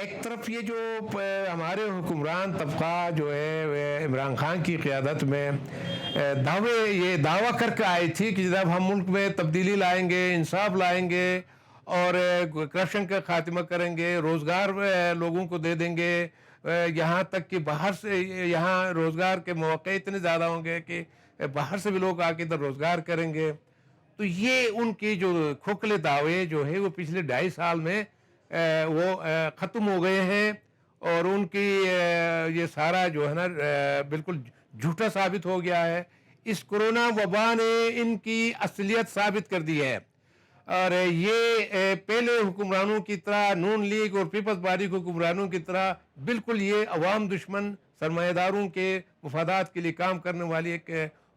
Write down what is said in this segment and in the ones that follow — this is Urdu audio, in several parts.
ایک طرف یہ جو ہمارے حکمران طبقہ جو ہے عمران خان کی قیادت میں یہ دعویٰ کر کے آئی تھی کہ جب ہم ملک میں تبدیلی لائیں گے انصاف لائیں گے اور کرپشن کا خاتمہ کریں گے روزگار لوگوں کو دے دیں گے یہاں تک کہ باہر سے یہاں روزگار کے مواقع اتنے زیادہ ہوں گے کہ باہر سے بھی لوگ آ کے ادھر روزگار کریں گے تو یہ ان کی جو کھوکھلے دعوے جو ہے وہ پچھلے 2.5 سال میں وہ ختم ہو گئے ہیں اور ان کی یہ سارا جو ہے نا بالکل جھوٹا ثابت ہو گیا ہے اس کرونا وبا نے ان کی اصلیت ثابت کر دی ہے اور یہ پہلے حکمرانوں کی طرح نون لیگ اور پیپلز پارٹی کے حکمرانوں کی طرح بالکل یہ عوام دشمن سرمایہ داروں کے مفادات کے لیے کام کرنے والی ایک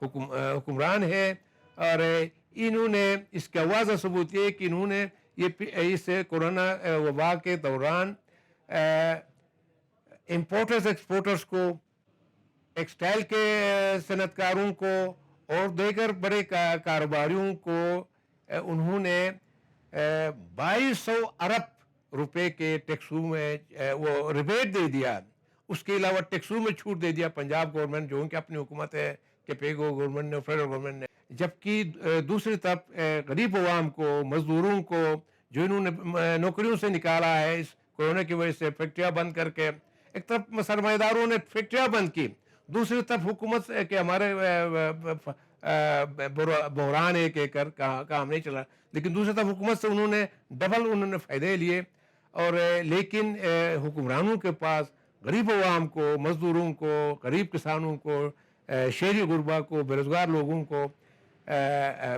حکمران ہے اور انہوں نے اس کا واضح ثبوت یہ کہ انہوں نے اس کورونا وبا کے دوران امپورٹرز ایکسپورٹرز کو ٹیکسٹائل کے صنعت کاروں کو اور دیگر بڑے کاروباریوں کو انہوں نے 2200 ارب روپے کے ٹیکسوں میں وہ ریبیٹ دے دیا اس کے علاوہ ٹیکسوں میں چھوٹ دے دیا پنجاب گورنمنٹ جو ان کی اپنی حکومت ہے کہ پیگو گورنمنٹ نے فیڈرل گورنمنٹ نے جبکہ دوسری طرف غریب عوام کو مزدوروں کو جو انہوں نے نوکریوں سے نکالا ہے اس کورونا کی وجہ سے فیکٹریاں بند کر کے ایک طرف سرمایہ داروں نے فیکٹریاں بند کی دوسری طرف حکومت کہ ہمارے بحران ہے کہ کام نہیں چلا لیکن دوسری طرف حکومت سے انہوں نے فائدے لیے اور لیکن حکمرانوں کے پاس غریب عوام کو مزدوروں کو غریب کسانوں کو شہری غربا کو بے روزگار لوگوں کو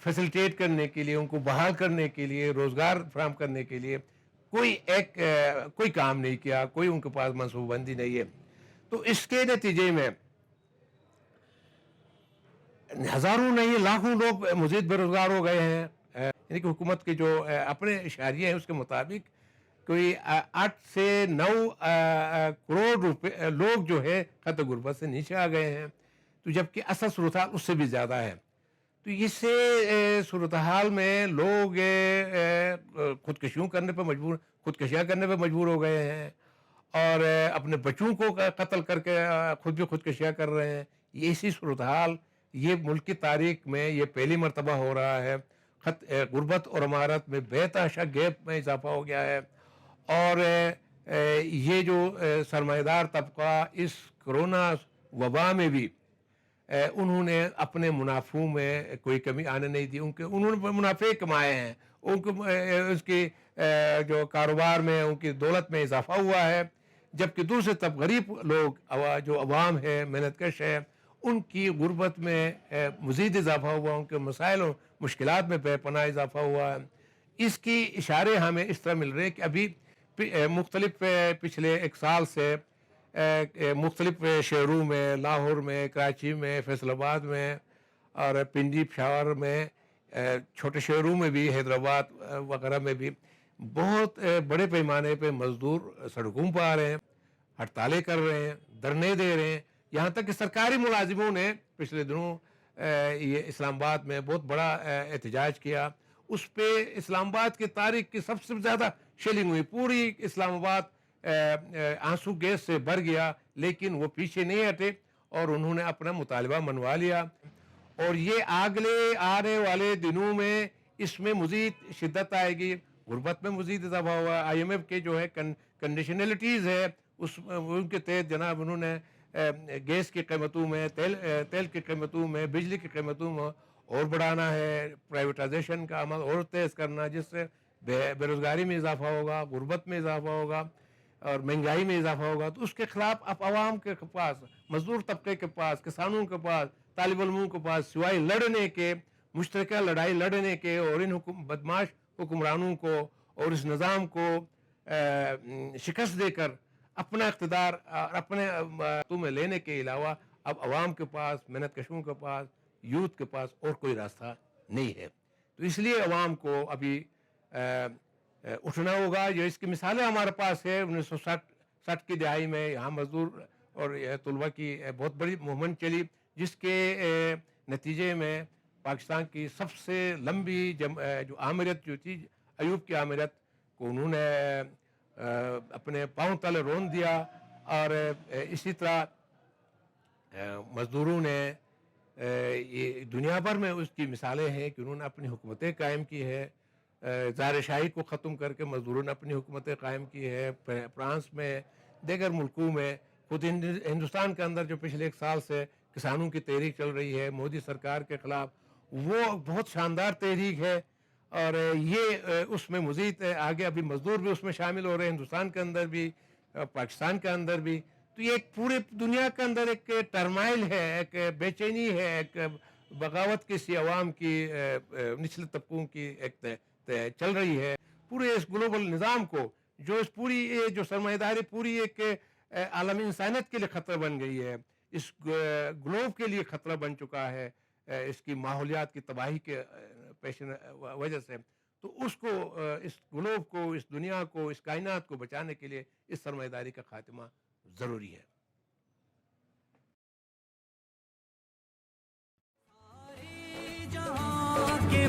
فیسلٹیٹ کرنے کے لیے ان کو بحال کرنے کے لیے روزگار فراہم کرنے کے لیے کوئی کام نہیں کیا کوئی ان کے پاس منصوبہ بندی نہیں ہے تو اس کے نتیجے میں ہزاروں نہیں لاکھوں لوگ مزید بے روزگار ہو گئے ہیں یعنی کہ حکومت کے جو اپنے اشاریے ہیں اس کے مطابق کوئی 8 سے 9 کروڑ روپے لوگ جو ہے خط غربت سے نیچے آ گئے ہیں تو جبکہ اصل صورتحال اس سے بھی زیادہ ہے تو اس سے صورتحال میں لوگ خودکشیاں کرنے پہ مجبور ہو گئے ہیں اور اپنے بچوں کو قتل کر کے خود بھی خودکشیاں کر رہے ہیں یہ اسی صورتحال یہ ملک کی تاریخ میں یہ پہلی مرتبہ ہو رہا ہے غربت اور امارت میں بے تحاشا گیپ میں اضافہ ہو گیا ہے اور یہ جو سرمایہ دار طبقہ اس کرونا وبا میں بھی انہوں نے اپنے منافعوں میں کوئی کمی آنے نہیں دی انہوں نے منافع کمائے ہیں اس کی جو کاروبار میں ان کی دولت میں اضافہ ہوا ہے جبکہ دوسرے طرف غریب لوگ جو عوام ہے محنت کش ہے ان کی غربت میں مزید اضافہ ہوا ان کے مسائل اور مشکلات میں بے پناہ اضافہ ہوا ہے اس کی اشارے ہمیں اس طرح مل رہے ہیں کہ ابھی مختلف پچھلے 1 سال سے مختلف شہروں میں لاہور میں کراچی میں فیصل آباد میں اور پنڈی پشاور میں چھوٹے شہروں میں بھی حیدرآباد وغیرہ میں بھی بہت بڑے پیمانے پہ مزدور سڑکوں پہ آ رہے ہیں ہڑتالیں کر رہے ہیں دھرنے دے رہے ہیں یہاں تک کہ سرکاری ملازموں نے پچھلے دنوں یہ اسلام آباد میں بہت بڑا احتجاج کیا اس پہ اسلام آباد کی تاریخ کی سب سے زیادہ شیلنگ ہوئی پوری اسلام آباد آنسو گیس سے بھر گیا لیکن وہ پیچھے نہیں ہٹے اور انہوں نے اپنا مطالبہ منوا لیا اور یہ آگلے آنے والے دنوں میں اس میں مزید شدت آئے گی، غربت میں مزید اضافہ ہوا. آئی ایم ایف کے جو ہے کنڈیشنلٹیز ہے اس ان کے تحت جناب انہوں نے گیس کی قیمتوں میں، تیل کی قیمتوں میں، بجلی کی قیمتوں میں اور بڑھانا ہے، پرائیویٹائزیشن کا عمل اور تیز کرنا، جس سے بے روزگاری میں اضافہ ہوگا، غربت میں اضافہ ہوگا اور مہنگائی میں اضافہ ہوگا. تو اس کے خلاف اب عوام کے پاس، مزدور طبقے کے پاس، کسانوں کے پاس، طالب علموں کے پاس سوائے لڑنے کے، مشترکہ لڑائی لڑنے کے اور ان بدماش حکمرانوں کو اور اس نظام کو شکست دے کر اپنا اقتدار اپنے میں لینے کے علاوہ اب عوام کے پاس، محنت کشوں کے پاس، یوتھ کے پاس اور کوئی راستہ نہیں ہے. تو اس لیے عوام کو ابھی اٹھنا ہوگا. جو اس کی مثالیں ہمارے پاس ہے، 1960 کی دہائی میں یہاں مزدور اور طلبہ کی بہت بڑی موومنٹ چلی، جس کے نتیجے میں پاکستان کی سب سے لمبی جو آمریت جو تھی، ایوب کی آمریت کو انہوں نے اپنے پاؤں تلے رون دیا. اور اسی طرح مزدوروں نے یہ دنیا بھر میں اس کی مثالیں ہیں کہ انہوں نے اپنی حکومتیں قائم کی ہے. زار شاہی کو ختم کر کے مزدوروں نے اپنی حکومتیں قائم کی ہے. فرانس میں، دیگر ملکوں میں، خود ہندوستان کے اندر جو پچھلے 1 سال سے کسانوں کی تحریک چل رہی ہے مودی سرکار کے خلاف، وہ بہت شاندار تحریک ہے. اور یہ اس میں مزید آگے ابھی مزدور بھی اس میں شامل ہو رہے ہیں، ہندوستان کے اندر بھی، پاکستان کے اندر بھی. تو یہ ایک پورے دنیا کے اندر ایک ٹرمائل ہے، ایک بے چینی ہے، ایک بغاوت کسی عوام کی، نچلے طبقوں کی ایک چل رہی ہے. پورے اس گلوبل نظام کو، جو اس پوری جو سرمایہ داری پوری ایک عالمی انسانیت کے لیے خطرہ بن گئی ہے، اس گلوب کے لیے خطرہ بن چکا ہے اس کی ماحولیات کی تباہی کے پیش وجہ سے. تو اس کو، اس گلوب کو، اس دنیا کو، اس کائنات کو بچانے کے لیے اس سرمایہ داری کا خاتمہ ضروری ہے. سارے جہاں کے